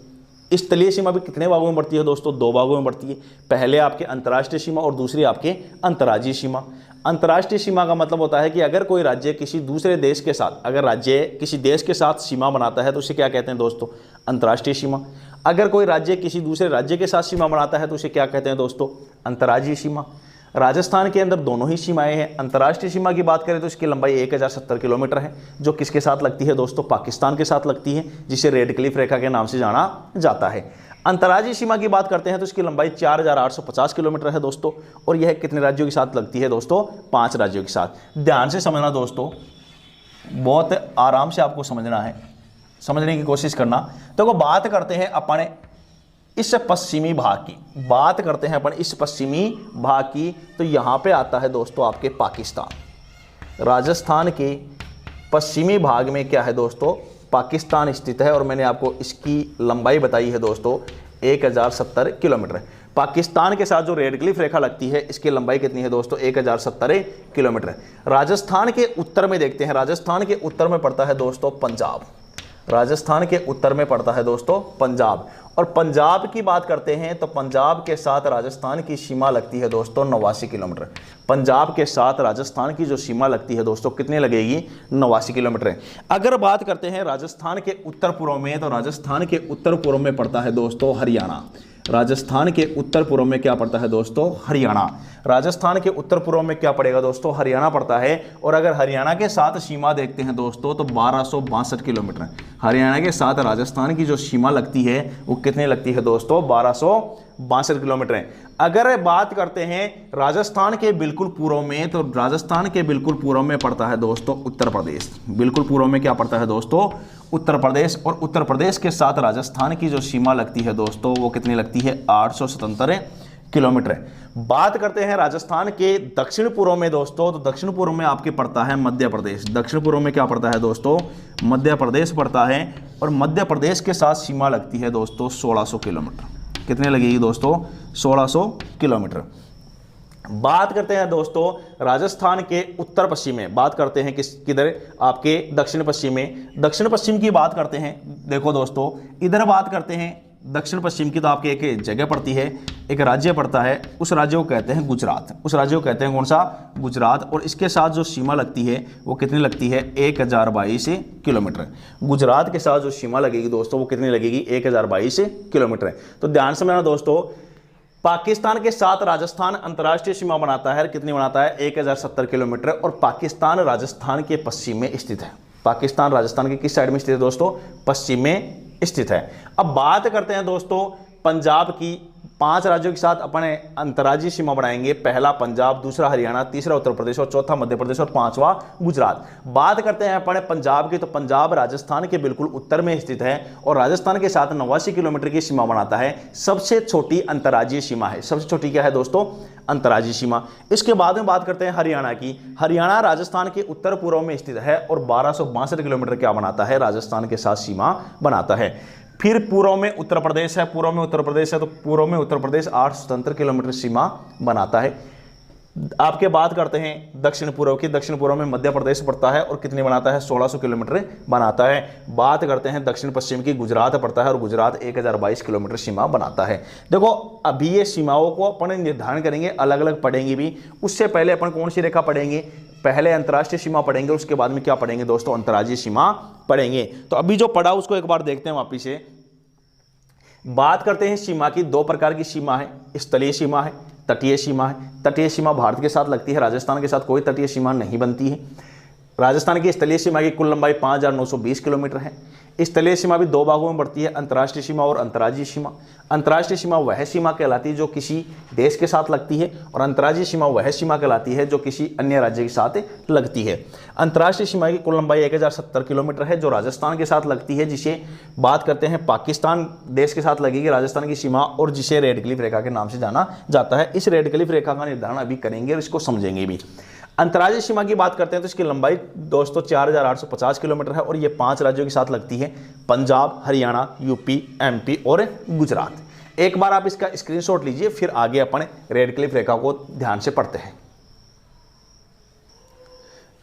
स्थलीय सीमा भी कितने भागों में बढ़ती है दोस्तों? 2 भागों में बढ़ती है। पहले आपके अंतर्राष्ट्रीय सीमा और दूसरी आपके अंतर्राज्यीय सीमा। अंतर्राष्ट्रीय सीमा का मतलब होता है कि अगर कोई राज्य किसी दूसरे देश के साथ, अगर राज्य किसी देश के साथ सीमा बनाता है तो उसे क्या कहते हैं दोस्तों? अंतर्राष्ट्रीय सीमा। अगर कोई राज्य किसी दूसरे राज्य के साथ सीमा बनाता है तो उसे क्या कहते हैं दोस्तों? अंतर्राज्यीय सीमा। राजस्थान के अंदर दोनों ही सीमाएं हैं। अंतर्राष्ट्रीय सीमा की बात करें तो इसकी लंबाई 1070 किलोमीटर है, जो किसके साथ लगती है दोस्तों? पाकिस्तान के साथ लगती है, जिसे रेड क्लिफ रेखा के नाम से जाना जाता है। अंतर्राज्यीय सीमा की बात करते हैं तो इसकी लंबाई 4850 किलोमीटर है दोस्तों, और यह कितने राज्यों के साथ लगती है दोस्तों? 5 राज्यों के साथ। ध्यान से समझना दोस्तों, बहुत आराम से आपको समझना है, समझने की कोशिश करना। तो बात करते हैं अपन इस पश्चिमी भाग की, बात करते हैं अपन इस पश्चिमी भाग की, तो यहाँ पे आता है दोस्तों आपके पाकिस्तान। राजस्थान के पश्चिमी भाग में क्या है दोस्तों? पाकिस्तान स्थित है, और मैंने आपको इसकी लंबाई बताई है दोस्तों 1070 किलोमीटर। पाकिस्तान के साथ जो रेड क्लिफ रेखा लगती है इसकी लंबाई कितनी है दोस्तों? 1070 किलोमीटर। राजस्थान के उत्तर में देखते हैं, राजस्थान के उत्तर में पड़ता है दोस्तों पंजाब। राजस्थान के उत्तर में पड़ता है दोस्तों पंजाब, और पंजाब की बात करते हैं तो पंजाब के साथ राजस्थान की सीमा लगती है दोस्तों 89 किलोमीटर। पंजाब के साथ राजस्थान की जो सीमा लगती है दोस्तों कितनी लगेगी? 89 किलोमीटर। अगर बात करते हैं राजस्थान के उत्तर पूर्व में, तो राजस्थान के उत्तर पूर्व में पड़ता है दोस्तों हरियाणा। राजस्थान के उत्तर पूर्व में क्या पड़ता है दोस्तों? हरियाणा। राजस्थान के उत्तर पूर्व में क्या पड़ेगा दोस्तों? हरियाणा पड़ता है। और अगर हरियाणा के साथ सीमा देखते हैं दोस्तों तो 1262 किलोमीटर। हरियाणा के साथ राजस्थान की जो सीमा लगती है वो कितनी लगती है दोस्तों? किलोमीटर है। अगर बात करते हैं राजस्थान के बिल्कुल पूर्व में, तो राजस्थान के बिल्कुल पूर्व में पड़ता है दोस्तों उत्तर प्रदेश। बिल्कुल पूर्व में क्या पड़ता है दोस्तों? उत्तर प्रदेश। और उत्तर प्रदेश के साथ राजस्थान की जो सीमा लगती है दोस्तों वो कितनी लगती है? 877 किलोमीटर है। बात करते हैं राजस्थान के दक्षिण पूर्व में दोस्तों, तो दक्षिण पूर्व में आपके पड़ता है मध्य प्रदेश। दक्षिण पूर्व में क्या पड़ता है दोस्तों? मध्य प्रदेश पड़ता है। और मध्य प्रदेश के साथ सीमा लगती है दोस्तों 1600 किलोमीटर। कितने लगेगी दोस्तों? 1600 किलोमीटर। बात करते हैं दोस्तों राजस्थान के उत्तर पश्चिम में, बात करते हैं किधर? आपके दक्षिण पश्चिम में। दक्षिण पश्चिम की बात करते हैं, देखो दोस्तों इधर बात करते हैं दक्षिण पश्चिम की, तो आपके एक जगह पड़ती है, एक राज्य पड़ता है, उस राज्य को कहते हैं गुजरात। उस राज्य को कहते हैं कौन सा? गुजरात। और इसके साथ जो सीमा लगती है वो कितनी लगती है? 1022 किलोमीटर। गुजरात के साथ जो सीमा लगेगी दोस्तों वो कितनी लगेगी? 1022 किलोमीटर है। तो ध्यान से समझना दोस्तों, पाकिस्तान के साथ राजस्थान अंतर्राष्ट्रीय सीमा बनाता है। कितनी बनाता है? 1070 किलोमीटर। और पाकिस्तान राजस्थान के पश्चिम में स्थित है। पाकिस्तान राजस्थान के किस साइड में स्थित है दोस्तों? पश्चिम में स्थित है। अब बात करते हैं दोस्तों पंजाब की। 5 राज्यों के साथ अपने अंतर्राज्यीय सीमा बनाएंगे। पहला पंजाब, दूसरा हरियाणा, तीसरा उत्तर प्रदेश और चौथा मध्य प्रदेश और 5वां गुजरात। बात करते हैं अपने पंजाब की, तो पंजाब राजस्थान के बिल्कुल उत्तर में स्थित है और राजस्थान के साथ 89 किलोमीटर की सीमा बनाता है। सबसे छोटी अंतर्राज्यीय सीमा है। सबसे छोटी क्या है दोस्तों? अंतर्राज्यीय सीमा। इसके बाद में बात करते हैं हरियाणा की। हरियाणा राजस्थान के उत्तर पूर्व में स्थित है और 1262 किलोमीटर क्या बनाता है? राजस्थान के साथ सीमा बनाता है। फिर पूर्व में उत्तर प्रदेश है। पूर्व में उत्तर प्रदेश है, तो पूर्व में उत्तर प्रदेश 877 किलोमीटर सीमा बनाता है। आपके बात करते हैं दक्षिण पूर्व की। दक्षिण पूर्व में मध्य प्रदेश पड़ता है और कितनी बनाता है? 1600 किलोमीटर बनाता है। बात करते हैं दक्षिण पश्चिम की। गुजरात पड़ता है और गुजरात 1022 किलोमीटर सीमा बनाता है। देखो अभी ये सीमाओं को अपन निर्धारण करेंगे, अलग अलग पढ़ेंगे भी। उससे पहले अपन कौन सी रेखा पढ़ेंगे? पहले अंतर्राष्ट्रीय सीमा पढ़ेंगे, उसके बाद में क्या पढ़ेंगे दोस्तों? अंतर्राज्यीय सीमा पढ़ेंगे। तो अभी जो पढ़ा उसको एक बार देखते हैं वापिस से। बात करते हैं सीमा की। 2 प्रकार की सीमा है, स्थलीय सीमा है, तटीय सीमा है। तटीय सीमा भारत के साथ लगती है, राजस्थान के साथ कोई तटीय सीमा नहीं बनती है। राजस्थान की स्थलीय सीमा की कुल लंबाई 5920 किलोमीटर है। स्थलीय सीमा भी 2 भागों में बढ़ती है, अंतर्राष्ट्रीय सीमा और अंतर्राज्यीय सीमा। अंतर्राष्ट्रीय सीमा वह सीमा कहलाती है जो किसी देश के साथ लगती है और अंतर्राज्यीय सीमा वह सीमा कहलाती है जो किसी अन्य राज्य के साथ लगती है। अंतर्राष्ट्रीय सीमा की कुल लंबाई 1070 किलोमीटर है जो राजस्थान के साथ लगती है, जिसे बात करते हैं पाकिस्तान देश के साथ लगेगी राजस्थान की सीमा, और जिसे रेड क्लिफ रेखा के नाम से जाना जाता है। इस रेड क्लिफ रेखा का निर्धारण अभी करेंगे और इसको समझेंगे भी। अंतर्राज्यीय सीमा की बात करते हैं तो इसकी लंबाई दोस्तों 4850 किलोमीटर है और ये 5 राज्यों के साथ लगती है, पंजाब, हरियाणा, यूपी, एमपी और गुजरात। एक बार आप इसका स्क्रीनशॉट लीजिए, फिर आगे अपन रेड क्लिफ रेखा को ध्यान से पढ़ते हैं।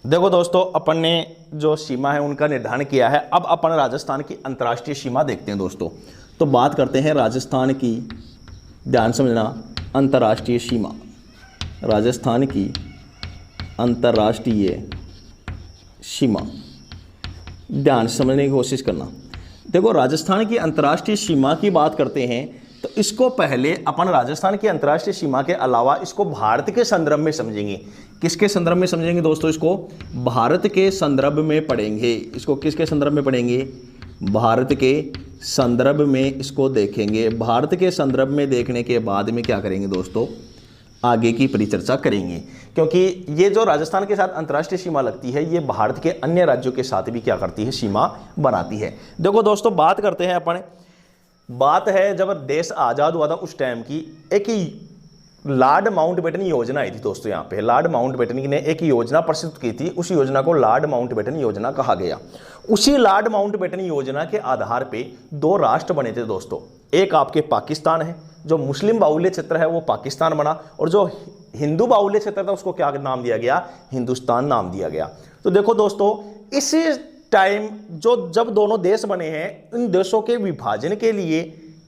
देखो दोस्तों, अपन ने जो सीमा है उनका निर्धारण किया है। अब अपन राजस्थान की अंतर्राष्ट्रीय सीमा देखते हैं दोस्तों। तो बात करते हैं राजस्थान की, ध्यान समझना, अंतर्राष्ट्रीय सीमा। राजस्थान की अंतर्राष्ट्रीय सीमा ध्यान से समझने की कोशिश करना। देखो, राजस्थान की अंतर्राष्ट्रीय सीमा की बात करते हैं तो इसको पहले अपन राजस्थान की अंतर्राष्ट्रीय सीमा के अलावा इसको भारत के संदर्भ में समझेंगे। किसके संदर्भ में समझेंगे दोस्तों? इसको भारत के संदर्भ में पढ़ेंगे। इसको किसके संदर्भ में पढ़ेंगे? भारत के संदर्भ में इसको देखेंगे। भारत के संदर्भ में देखने के बाद में क्या करेंगे दोस्तों? आगे की परिचर्चा करेंगे, क्योंकि ये जो राजस्थान के साथ अंतर्राष्ट्रीय सीमा लगती है ये भारत के अन्य राज्यों के साथ भी क्या करती है? सीमा बनाती है। देखो दोस्तों, बात करते हैं अपन, बात है जब देश आज़ाद हुआ था उस टाइम की, एक लॉर्ड माउंटबेटन योजना आई थी दोस्तों। यहाँ पे लॉर्ड माउंटबेटन ने एक योजना प्रस्तुत की थी, उस योजना को लॉर्ड माउंटबेटन योजना कहा गया। उसी लॉर्ड माउंटबेटन योजना के आधार पे 2 राष्ट्र बने थे दोस्तों। एक आपके पाकिस्तान है, जो मुस्लिम बाहुल्य क्षेत्र है वो पाकिस्तान बना, और जो हिंदू बाहुल्य क्षेत्र था उसको क्या नाम दिया गया? हिंदुस्तान नाम दिया गया। तो देखो दोस्तों, इसी टाइम जब दोनों देश बने हैं, इन देशों के विभाजन के लिए,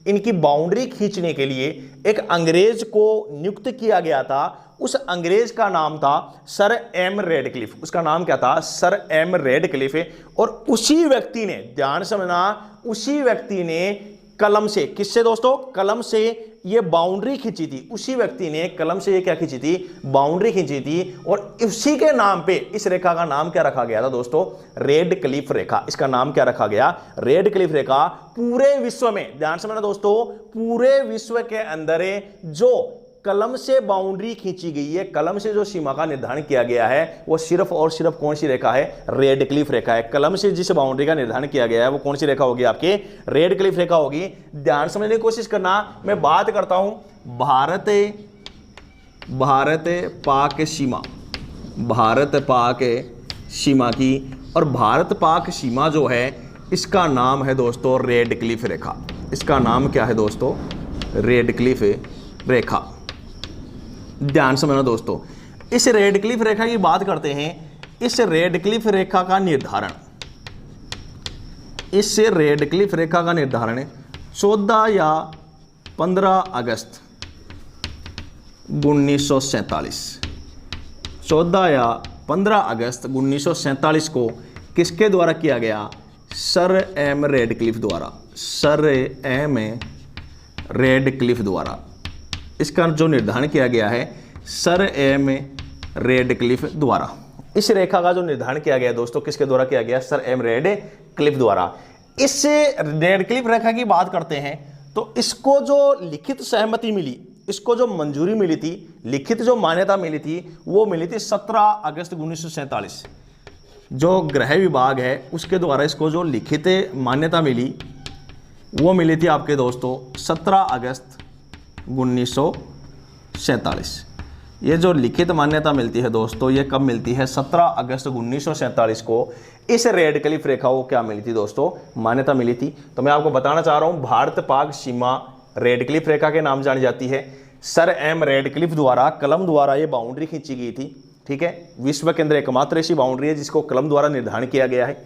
इनकी बाउंड्री खींचने के लिए एक अंग्रेज को नियुक्त किया गया था। उस अंग्रेज का नाम था सर एम रेडक्लिफ। उसका नाम क्या था? Sir M Radcliffe. और उसी व्यक्ति ने, ध्यान समझना, उसी व्यक्ति ने कलम से, किससे दोस्तों, कलम से ये बाउंड्री खींची थी, उसी व्यक्ति ने कलम से ये क्या खींची थी, बाउंड्री खींची थी। और उसी के नाम पे इस रेखा का नाम क्या रखा गया था दोस्तों, रेड क्लिफ रेखा। इसका नाम क्या रखा गया, रेड क्लिफ रेखा। पूरे विश्व में, ध्यान से समझना दोस्तों, पूरे विश्व के अंदर जो कलम से बाउंड्री खींची गई है, कलम से जो सीमा का निर्धारण किया गया है, वो सिर्फ और सिर्फ कौन सी रेखा है, रेड क्लिफ रेखा है। कलम से जिस बाउंड्री का निर्धारण किया गया है वो कौन सी रेखा होगी, आपके रेड क्लिफ रेखा होगी। ध्यान समझने की कोशिश करना। मैं बात करता हूं भारत पाक सीमा, भारत पाक सीमा की, और भारत पाक सीमा जो है इसका नाम है दोस्तों रेड क्लिफ रेखा। इसका नाम क्या है दोस्तों, रेड क्लिफ रेखा। ध्यान समझना दोस्तों, इस रेड क्लिफ रेखा की बात करते हैं। इस रेड क्लिफ रेखा का निर्धारण, इस रेड क्लिफ रेखा का निर्धारण 14 या 15 अगस्त 1947, 14 या 15 अगस्त 1947 को किसके द्वारा किया गया, सर एम रेड क्लिफ द्वारा, सर एम रेड क्लिफ द्वारा। इसका जो निर्धारण किया गया है सर एम रेड क्लिफ द्वारा। इस रेखा का जो निर्धारण किया गया दोस्तों किसके द्वारा किया गया, सर एम रेड क्लिफ द्वारा। इस रेड क्लिफ रेखा की बात करते हैं तो इसको जो लिखित सहमति मिली, इसको जो मंजूरी मिली थी, लिखित जो मान्यता मिली थी, वो मिली थी 17 अगस्त 1947। जो गृह विभाग है उसके द्वारा इसको जो लिखित मान्यता मिली वो मिली थी आपके दोस्तों 17 अगस्त 1947। ये जो लिखित मान्यता मिलती है दोस्तों, ये कब मिलती है, 17 अगस्त 1947 को इस रेड क्लिफ रेखा को क्या मिली थी दोस्तों, मान्यता मिली थी। तो मैं आपको बताना चाह रहा हूं, भारत पाक सीमा रेड क्लिफ रेखा के नाम जानी जाती है। सर एम रेड क्लिफ द्वारा, कलम द्वारा ये बाउंड्री खींची गई थी, ठीक है। विश्व के अंदर एकमात्र ऐसी बाउंड्री है जिसको कलम द्वारा निर्धारण किया गया है।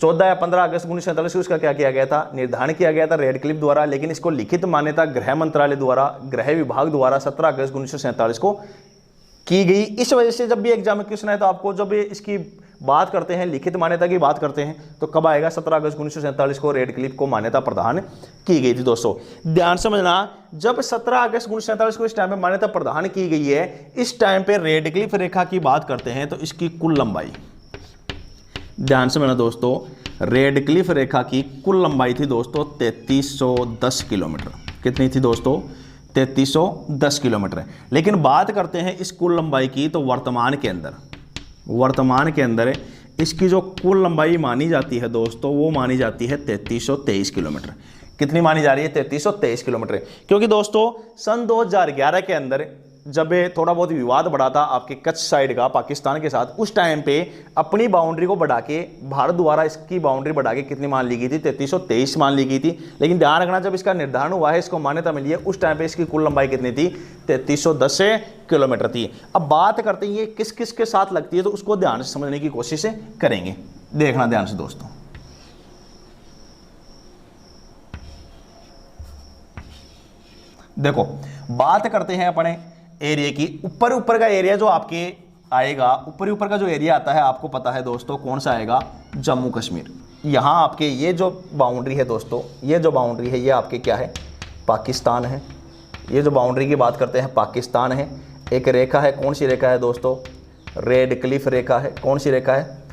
14 या 15 अगस्त 1947 को इसका क्या किया गया था, निर्धारण किया गया था रेड क्लिफ द्वारा। लेकिन इसको लिखित मान्यता गृह मंत्रालय द्वारा, गृह विभाग द्वारा 17 अगस्त 1947 को की गई। इस वजह से जब भी एग्जाम में क्वेश्चन है तो आपको जब इसकी बात करते हैं, लिखित मान्यता की बात करते हैं, तो कब आएगा, 17 अगस्त 1947 को रेड क्लिफ को मान्यता प्रदान की गई थी। दोस्तों ध्यान समझना, जब 17 अगस्त 1947 को इस टाइम पे मान्यता प्रदान की गई है, इस टाइम पे रेड क्लिफ रेखा की बात करते हैं तो इसकी कुल लंबाई, ध्यान समझना दोस्तों, रेड क्लिफ रेखा की कुल लंबाई थी दोस्तों 3310 किलोमीटर। कितनी थी दोस्तों, 3310 किलोमीटर। लेकिन बात करते हैं इस कुल लंबाई की तो वर्तमान के अंदर इसकी जो कुल लंबाई मानी जाती है दोस्तों, वो मानी जाती है 3323 किलोमीटर। कितनी मानी जा रही है, 3323 किलोमीटर। क्योंकि दोस्तों सन 2011 के अंदर जब थोड़ा बहुत विवाद बढ़ा था आपके कच्छ साइड का पाकिस्तान के साथ, उस टाइम पे अपनी बाउंड्री को बढ़ा के, भारत द्वारा इसकी बाउंड्री बढ़ा के कितनी मान ली गई थी, 3323 मान ली गई थी। लेकिन ध्यान रखना, जब इसका निर्धारण हुआ है, इसको मान्यता मिली है, उस टाइम पे इसकी कुल लंबाई कितनी थी, 3310 किलोमीटर थी। अब बात करते हैं ये किस किस के साथ लगती है, तो उसको ध्यान से समझने की कोशिश करेंगे। देखना ध्यान से दोस्तों, देखो बात करते हैं अपने एरिया की। ऊपर का एरिया जो आपके आएगा, ऊपर का जो एरिया आता है, आपको पता है दोस्तों कौन सा आएगा, जम्मू कश्मीर। यहाँ आपके ये जो बाउंड्री है दोस्तों, ये जो बाउंड्री है ये आपके क्या है, पाकिस्तान है। ये जो बाउंड्री की बात करते हैं पाकिस्तान है। एक रेखा है, कौन सी रेखा है दोस्तों, रेड क्लिफ रेखा है। कौन सी रेखा है,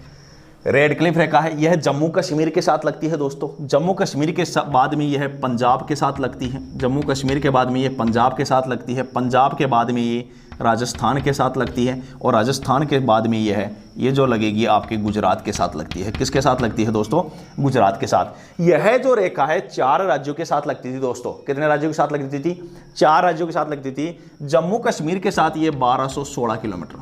रेड क्लिफ रेखा है। यह जम्मू कश्मीर के साथ लगती है दोस्तों। जम्मू कश्मीर के बाद में यह पंजाब के साथ लगती है। जम्मू कश्मीर के बाद में यह पंजाब के साथ लगती है। पंजाब के बाद में ये राजस्थान के साथ लगती है। और राजस्थान के बाद में ये जो लगेगी आपके गुजरात के साथ लगती है। किसके साथ लगती है दोस्तों, गुजरात के साथ। यह जो रेखा है 4 राज्यों के साथ लगती थी दोस्तों। कितने राज्यों के साथ लगती थी, 4 राज्यों के साथ लगती थी। जम्मू कश्मीर के साथ ये 1216 किलोमीटर।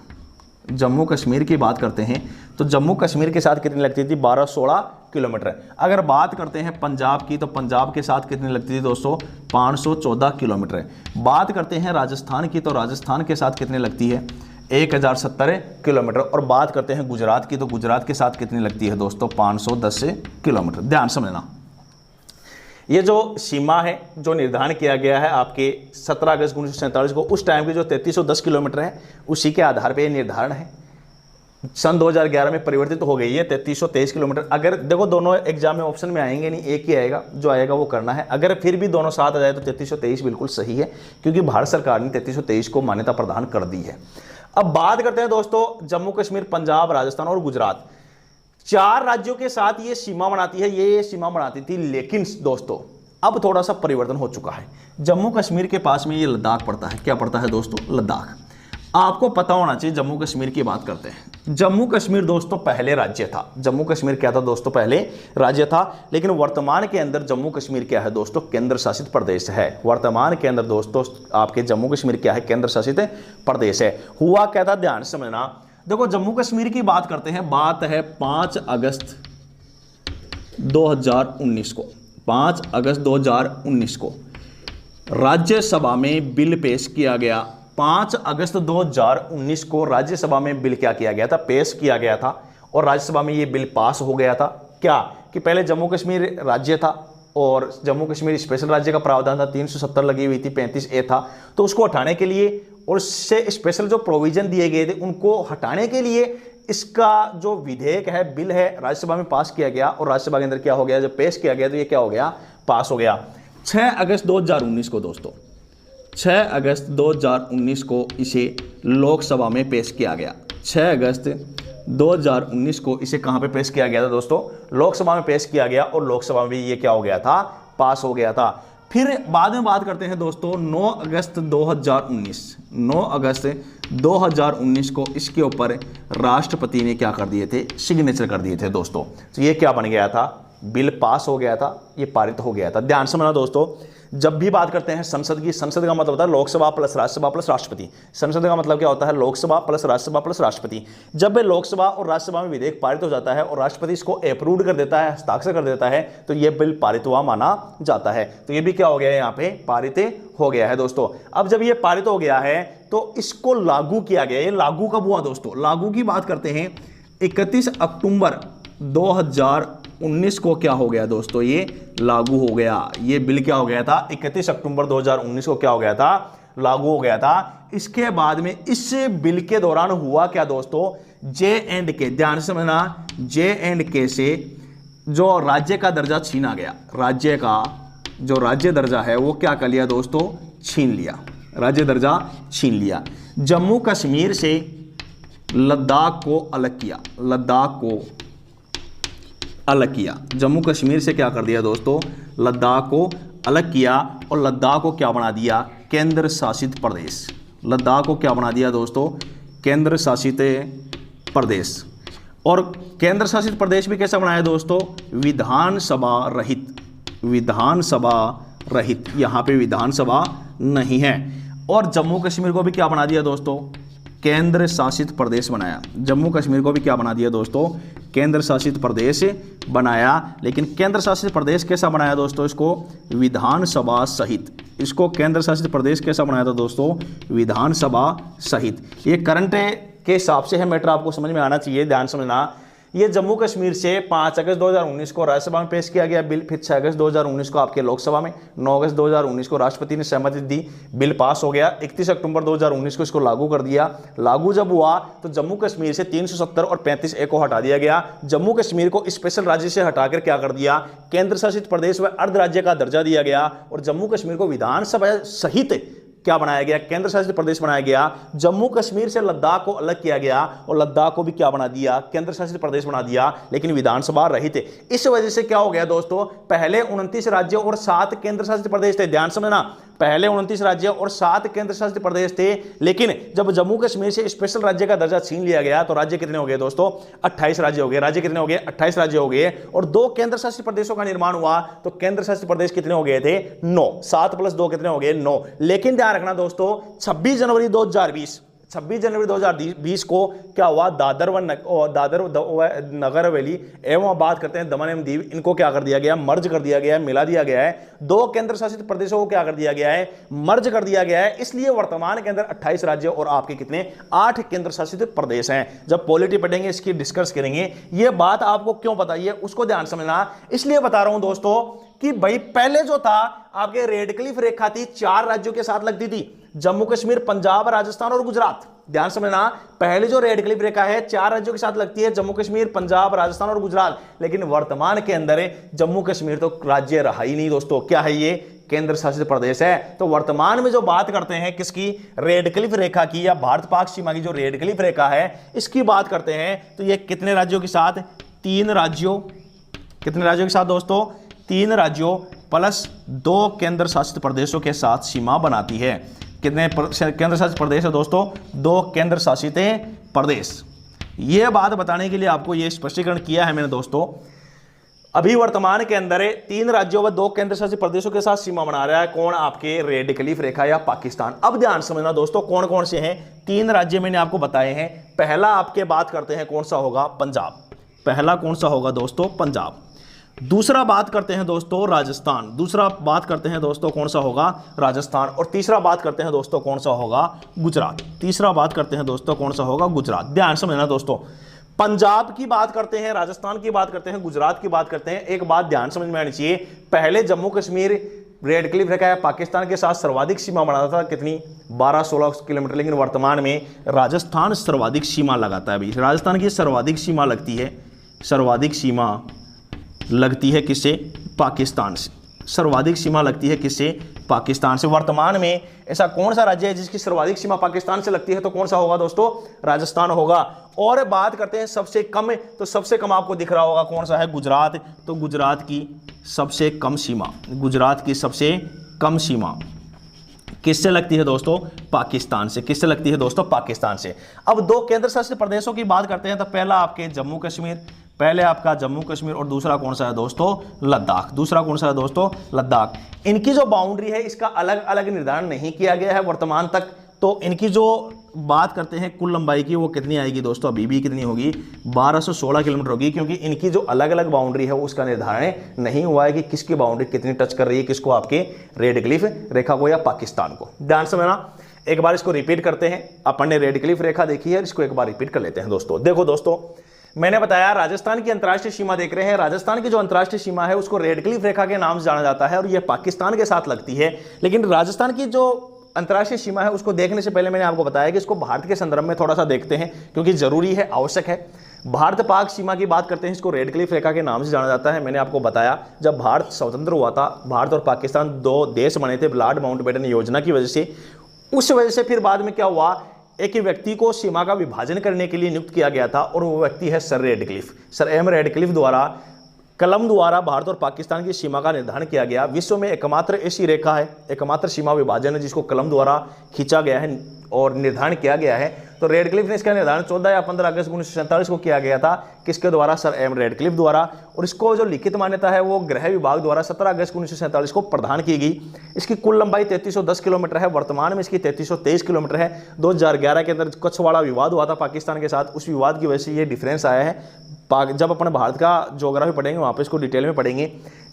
जम्मू कश्मीर की बात करते हैं तो जम्मू कश्मीर के साथ कितनी लगती थी, 1216 किलोमीटर। अगर बात करते हैं पंजाब की, तो पंजाब के साथ कितनी लगती थी दोस्तों, 514 किलोमीटर। बात करते हैं राजस्थान की, तो राजस्थान के साथ कितनी लगती है, 1070 किलोमीटर। और बात करते हैं गुजरात की, तो गुजरात के साथ कितनी लगती है दोस्तों, 510 किलोमीटर। ध्यान समझना, ये जो सीमा है, जो निर्धारण किया गया है आपके 17 अगस्त 1947 को, उस टाइम की जो 3310 किलोमीटर है, उसी के आधार पर निर्धारण है। सन 2011 में परिवर्तित हो गई है 3323 किलोमीटर। अगर देखो दोनों एग्जाम में ऑप्शन में आएंगे नहीं, एक ही आएगा, जो आएगा वो करना है। अगर फिर भी दोनों साथ आ जाए तो 3323 बिल्कुल सही है, क्योंकि भारत सरकार ने 3323 को मान्यता प्रदान कर दी है। अब बात करते हैं दोस्तों जम्मू कश्मीर, पंजाब, राजस्थान और गुजरात, 4 राज्यों के साथ ये सीमा बनाती है, ये सीमा बनाती थी। लेकिन दोस्तों अब थोड़ा सा परिवर्तन हो चुका है। जम्मू कश्मीर के पास में ये लद्दाख पड़ता है। क्या पड़ता है दोस्तों? लद्दाख। आपको पता होना चाहिए, जम्मू कश्मीर की बात करते हैं। जम्मू कश्मीर दोस्तों पहले राज्य था। जम्मू कश्मीर क्या था दोस्तों? पहले राज्य था। लेकिन वर्तमान के अंदर जम्मू कश्मीर क्या है दोस्तों? केंद्र शासित प्रदेश है। वर्तमान के अंदर दोस्तों आपके जम्मू कश्मीर क्या है? केंद्र शासित प्रदेश है। हुआ क्या था, ध्यान से समझना। देखो जम्मू कश्मीर की बात करते हैं, बात है 5 अगस्त 2019 को। 5 अगस्त 2019 को राज्यसभा में बिल पेश किया गया। 5 अगस्त 2019 को राज्यसभा में बिल क्या किया गया था? पेश किया गया था। और राज्यसभा में यह बिल पास हो गया था। क्या कि पहले जम्मू कश्मीर राज्य था और जम्मू कश्मीर स्पेशल राज्य का प्रावधान था, 370 लगी हुई थी, 35A था। तो उसको हटाने के लिए और उससे स्पेशल जो प्रोविजन दिए गए थे उनको हटाने के लिए इसका जो विधेयक है, बिल है, राज्यसभा में पास किया गया। और राज्यसभा के अंदर क्या हो गया? जब पेश किया गया तो ये क्या हो गया? पास हो गया। 6 अगस्त 2019 को दोस्तों, 6 अगस्त 2019 को इसे लोकसभा में पेश किया गया। 6 अगस्त 2019 को इसे कहां पे पेश किया गया था दोस्तों? लोकसभा में पेश किया गया। और लोकसभा में ये क्या हो गया था? पास हो गया था। फिर बाद में बात करते हैं दोस्तों 9 अगस्त 2019। 9 अगस्त 2019 को इसके ऊपर राष्ट्रपति ने क्या कर दिए थे? सिग्नेचर कर दिए थे दोस्तों। तो ये क्या बन गया था? बिल पास हो गया था, ये पारित हो गया था। ध्यान से समझना दोस्तों, जब भी बात करते हैं संसद की, संसद का मतलब होता है लोकसभा प्लस राज्यसभा प्लस राष्ट्रपति। संसद का मतलब क्या होता है? लोकसभा प्लस राज्यसभा प्लस राष्ट्रपति। जब लोकसभा और राज्यसभा में विधेयक पारित हो जाता है और राष्ट्रपति इसको अप्रूव कर देता है, हस्ताक्षर कर देता है, तो यह बिल पारित हुआ माना जाता है। तो ये भी क्या हो गया है? यहाँ पे पारित हो गया है दोस्तों। अब जब ये पारित हो गया है तो इसको लागू किया गया। ये लागू कब हुआ दोस्तों? लागू की बात करते हैं 31 अक्टूबर 2019 को क्या हो गया दोस्तों? ये लागू हो गया। ये बिल क्या हो गया था? 31 अक्टूबर 2019 को क्या हो गया था? लागू हो गया था। इसके बाद में इस बिल के दौरान हुआ क्या दोस्तों? J&K, ध्यान से समझना, J&K से जो राज्य का दर्जा छीना गया, राज्य का जो राज्य दर्जा है वो क्या कर लिया दोस्तों? छीन लिया। राज्य दर्जा छीन लिया। जम्मू कश्मीर से लद्दाख को अलग किया। लद्दाख को अलग किया। जम्मू कश्मीर से क्या कर दिया दोस्तों? लद्दाख को अलग किया। और लद्दाख को क्या बना दिया? केंद्र शासित प्रदेश। लद्दाख को क्या बना दिया दोस्तों? केंद्र शासित प्रदेश। और केंद्र शासित प्रदेश भी कैसा बनाया दोस्तों? विधानसभा रहित। विधानसभा रहित, यहां पे विधानसभा नहीं है। और जम्मू कश्मीर को भी क्या बना दिया दोस्तों? केंद्र शासित प्रदेश बनाया। जम्मू कश्मीर को भी क्या बना दिया दोस्तों? केंद्र शासित प्रदेश बनाया। लेकिन केंद्र शासित प्रदेश कैसा बनाया दोस्तों? इसको विधानसभा सहित। इसको केंद्र शासित प्रदेश कैसा बनाया था दोस्तों? विधानसभा सहित। ये करंट के हिसाब से है, मैटर आपको समझ में आना चाहिए, ध्यान समझना। ये जम्मू कश्मीर से 5 अगस्त 2019 को राज्यसभा में पेश किया गया बिल। फिर 6 अगस्त 2019 को आपके लोकसभा में, 9 अगस्त 2019 को राष्ट्रपति ने सहमति दी, बिल पास हो गया। 31 अक्टूबर 2019 को इसको लागू कर दिया। लागू जब हुआ तो जम्मू कश्मीर से 370 और 35A को हटा दिया गया। जम्मू कश्मीर को स्पेशल राज्य से हटाकर क्या कर दिया? केंद्र शासित प्रदेश व अर्ध राज्य का दर्जा दिया गया। और जम्मू कश्मीर को विधानसभा सहित क्या बनाया गया? केंद्र शासित प्रदेश बनाया गया। जम्मू कश्मीर से लद्दाख को अलग किया गया और लद्दाख को भी क्या बना दिया? केंद्र शासित प्रदेश बना दिया, लेकिन विधानसभा रहित। इस वजह से क्या हो गया दोस्तों? पहले 29 राज्य और 7 केंद्र शासित प्रदेश थे। ध्यान समझना, पहले 29 राज्य और 7 केंद्र शासित प्रदेश थे। लेकिन जब जम्मू कश्मीर से स्पेशल राज्य का दर्जा छीन लिया गया तो राज्य कितने हो गए दोस्तों? 28 राज्य हो गए। राज्य कितने हो गए? 28 राज्य हो गए। और 2 केंद्र शासित प्रदेशों का निर्माण हुआ तो केंद्र शासित प्रदेश कितने हो गए थे? 9। 7 + 2 कितने हो गए? 9। लेकिन ध्यान रखना दोस्तों, 26 जनवरी 2020 को क्या हुआ? दादर नगर हवेली एवं बात करते हैं दमन एवं दीव, इनको क्या कर दिया गया? मर्ज कर दिया गया है, मिला दिया गया है। 2 केंद्र शासित प्रदेशों को क्या कर दिया गया है? मर्ज कर दिया गया है। इसलिए वर्तमान के अंदर 28 राज्य और आपके कितने? 8 केंद्र शासित प्रदेश हैं। जब पॉलिटी पढ़ेंगे इसकी डिस्कस करेंगे। ये बात आपको क्यों बताइए उसको ध्यान समझना। इसलिए बता रहा हूं दोस्तों कि भाई पहले जो था आपके रेड क्लिफ रेखा थी 4 राज्यों के साथ लगती थी। जम्मू कश्मीर, पंजाब, राजस्थान और गुजरात। ध्यान समझना, पहले जो रेड क्लिफ रेखा है 4 राज्यों के साथ लगती है, जम्मू कश्मीर, पंजाब, राजस्थान और गुजरात। लेकिन वर्तमान के अंदर जम्मू कश्मीर तो राज्य रहा ही नहीं दोस्तों, क्या है ये, केंद्र शासित प्रदेश है। तो वर्तमान में जो बात करते हैं किसकी, रेड क्लिफ रेखा की, या भारत पाक सीमा की जो रेड क्लिफ रेखा है इसकी बात करते हैं, तो ये कितने राज्यों के साथ, 3 राज्यों, कितने राज्यों के साथ दोस्तों, 3 राज्यों प्लस 2 केंद्र शासित प्रदेशों के साथ सीमा बनाती है। कितने केंद्र शासित प्रदेश है दोस्तों, 2 केंद्र शासित प्रदेश। यह बात बताने के लिए आपको यह स्पष्टीकरण किया है मैंने दोस्तों। अभी वर्तमान के अंदर 3 राज्यों व 2 केंद्र शासित प्रदेशों के साथ सीमा बना रहा है कौन, आपके रेड क्लिफ रेखा या पाकिस्तान। अब ध्यान समझना दोस्तों, कौन कौन से हैं, 3 राज्य मैंने आपको बताए हैं। पहला आपके बात करते हैं कौन सा होगा, पंजाब। पहला कौन सा होगा दोस्तों, पंजाब। दूसरा बात करते हैं दोस्तों राजस्थान। दूसरा बात करते हैं दोस्तों कौन सा होगा, राजस्थान। और तीसरा बात करते हैं दोस्तों कौन सा होगा, गुजरात। तीसरा बात करते हैं दोस्तों कौन सा होगा, गुजरात। ध्यान समझना दोस्तों, पंजाब की बात करते हैं, राजस्थान की बात करते हैं, गुजरात की बात करते हैं। एक बात ध्यान समझ में आनी चाहिए, पहले जम्मू कश्मीर रेड क्लिफ रेखा है पाकिस्तान के साथ सर्वाधिक सीमा बनाता था, कितनी, 12-16 किलोमीटर। लेकिन वर्तमान में राजस्थान सर्वाधिक सीमा लगाता है। अभी राजस्थान की सर्वाधिक सीमा लगती है, सर्वाधिक सीमा लगती है किससे, पाकिस्तान से। सर्वाधिक सीमा लगती है किससे, पाकिस्तान से। वर्तमान में ऐसा कौन सा राज्य है जिसकी सर्वाधिक सीमा पाकिस्तान से लगती है, तो कौन सा होगा दोस्तों, राजस्थान होगा। और बात करते हैं सबसे कम, तो सबसे कम आपको दिख रहा होगा कौन सा है, गुजरात। तो गुजरात की सबसे कम सीमा, गुजरात की सबसे कम सीमा किससे लगती है दोस्तों, पाकिस्तान से। किससे लगती है दोस्तों, पाकिस्तान से। अब 2 केंद्र शासित प्रदेशों की बात करते हैं, तो पहला आपके जम्मू कश्मीर, पहले आपका जम्मू कश्मीर, और दूसरा कौन सा है दोस्तों, लद्दाख। दूसरा कौन सा है दोस्तों, लद्दाख। इनकी जो बाउंड्री है इसका अलग अलग निर्धारण नहीं किया गया है वर्तमान तक। तो इनकी जो बात करते हैं कुल लंबाई की, वो कितनी आएगी दोस्तों, अभी भी कितनी होगी, 1216 किलोमीटर होगी। क्योंकि इनकी जो अलग अलग बाउंड्री है उसका निर्धारण नहीं हुआ है कि किसकी बाउंड्री कितनी टच कर रही है, किसको, आपके रेड क्लिफ रेखा को या पाकिस्तान को। ध्यान समझना, एक बार इसको रिपीट करते हैं। अपन ने रेड क्लिफ रेखा देखी है, इसको एक बार रिपीट कर लेते हैं दोस्तों। देखो दोस्तों, मैंने बताया राजस्थान की अंतर्राष्ट्रीय सीमा देख रहे हैं। राजस्थान की जो अंतर्राष्ट्रीय सीमा है उसको रेड क्लिफ रेखा के नाम से जाना जाता है और यह पाकिस्तान के साथ लगती है। लेकिन राजस्थान की जो अंतर्राष्ट्रीय सीमा है उसको देखने से पहले मैंने आपको बताया कि इसको भारत के संदर्भ में थोड़ा सा देखते हैं, क्योंकि जरूरी है, आवश्यक है। भारत पाक सीमा की बात करते हैं, इसको रेड क्लिफ रेखा के नाम से जाना जाता है। मैंने आपको बताया जब भारत स्वतंत्र हुआ था, भारत और पाकिस्तान 2 देश बने थे लॉर्ड माउंटबेटन योजना की वजह से। उस वजह से फिर बाद में क्या हुआ, एक ही व्यक्ति को सीमा का विभाजन करने के लिए नियुक्त किया गया था, और वो व्यक्ति है sir Radcliffe. Sir M Radcliffe द्वारा, कलम द्वारा भारत और पाकिस्तान की सीमा का निर्धारण किया गया। विश्व में एकमात्र ऐसी रेखा है, एकमात्र सीमा विभाजन है जिसको कलम द्वारा खींचा गया है और निर्धारण किया गया है। तो रेडक्लिफ ने इसका निर्धारण 14 या 15 अगस्त 1947 को किया गया था। किसके द्वारा, सर एम रेडक्लिफ द्वारा। और इसको जो लिखित मान्यता है वो गृह विभाग द्वारा 17 अगस्त 1947 को प्रदान की गई। इसकी कुल लंबाई 3310 किलोमीटर है, वर्तमान में इसकी 3323 किलोमीटर है। 2011 के अंदर कच्छवाड़ा विवाद हुआ था पाकिस्तान के साथ, उस विवाद की वजह से ये डिफरेंस आया है। जब अपन भारत का ज्योग्राफी पढ़ेंगे वहाँ पे इसको डिटेल में पढ़ेंगे।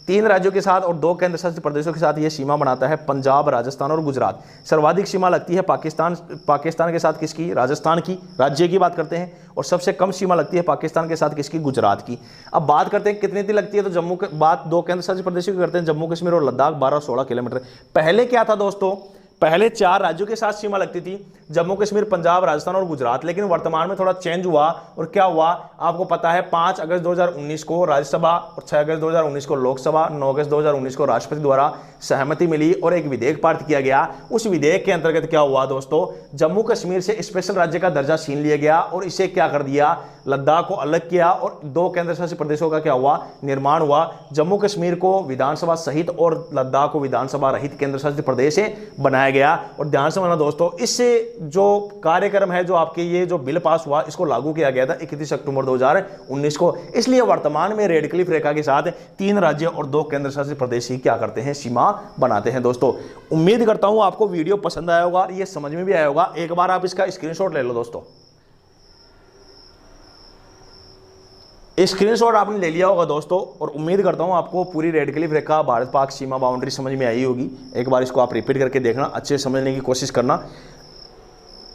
3 राज्यों के साथ और 2 केंद्र शासित प्रदेशों के साथ ये सीमा बनाता है, पंजाब, राजस्थान और गुजरात। सर्वाधिक सीमा लगती है पाकिस्तान के साथ किसकी, राजस्थान की, राज्य की बात करते हैं। और सबसे कम सीमा लगती है पाकिस्तान के साथ किसकी, गुजरात की। अब बात करते हैं कितनी लगती है, तो बात 2 केंद्र शासित प्रदेशों की करते हैं, जम्मू कश्मीर और लद्दाख 1216 किलोमीटर। पहले क्या था दोस्तों, पहले 4 राज्यों के साथ सीमा लगती थी, जम्मू कश्मीर, पंजाब, राजस्थान और गुजरात। लेकिन वर्तमान में थोड़ा चेंज हुआ, और क्या हुआ आपको पता है, 5 अगस्त 2019 को राज्यसभा और 6 अगस्त 2019 को लोकसभा, 9 अगस्त 2019 को राष्ट्रपति द्वारा सहमति मिली और एक विधेयक पारित किया गया। उस विधेयक के अंतर्गत क्या हुआ दोस्तों, जम्मू कश्मीर से स्पेशल राज्य का दर्जा छीन लिया गया और इसे क्या कर दिया, लद्दाख को अलग किया, और 2 केंद्र शासित प्रदेशों का क्या हुआ, निर्माण हुआ। जम्मू कश्मीर को विधानसभा सहित और लद्दाख को विधानसभा रहित केंद्र शासित प्रदेश बनाया गया। और ध्यान से मानना दोस्तों, इससे जो कार्यक्रम है, जो आपके ये जो बिल पास हुआ, इसको लागू किया गया था 31 अक्टूबर 2019 को। इसलिए वर्तमान में रेडक्लिफ रेखा के साथ 3 राज्य और 2 केंद्र शासित प्रदेश ही क्या करते हैं, सीमा बनाते हैं। दोस्तों उम्मीद करता हूं आपको वीडियो पसंद आया होगा, ये समझ में भी आया होगा। एक बार आप इसका स्क्रीनशॉट ले लो दोस्तों, स्क्रीनशॉट आपने ले लिया होगा दोस्तों, और उम्मीद करता हूं आपको पूरी रेडक्लिफ रेखा, भारत पाक सीमा बाउंड्री समझ में आई होगी। एक बार इसको आप रिपीट करके देखना, अच्छे से समझने की कोशिश करना।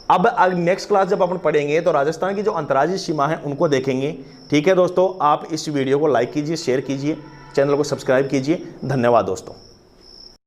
अब नेक्स्ट क्लास जब अपन पढ़ेंगे तो राजस्थान की जो अंतर्राज्यीय सीमा है उनको देखेंगे। ठीक है दोस्तों, आप इस वीडियो को लाइक कीजिए, शेयर कीजिए, चैनल को सब्सक्राइब कीजिए। धन्यवाद दोस्तों।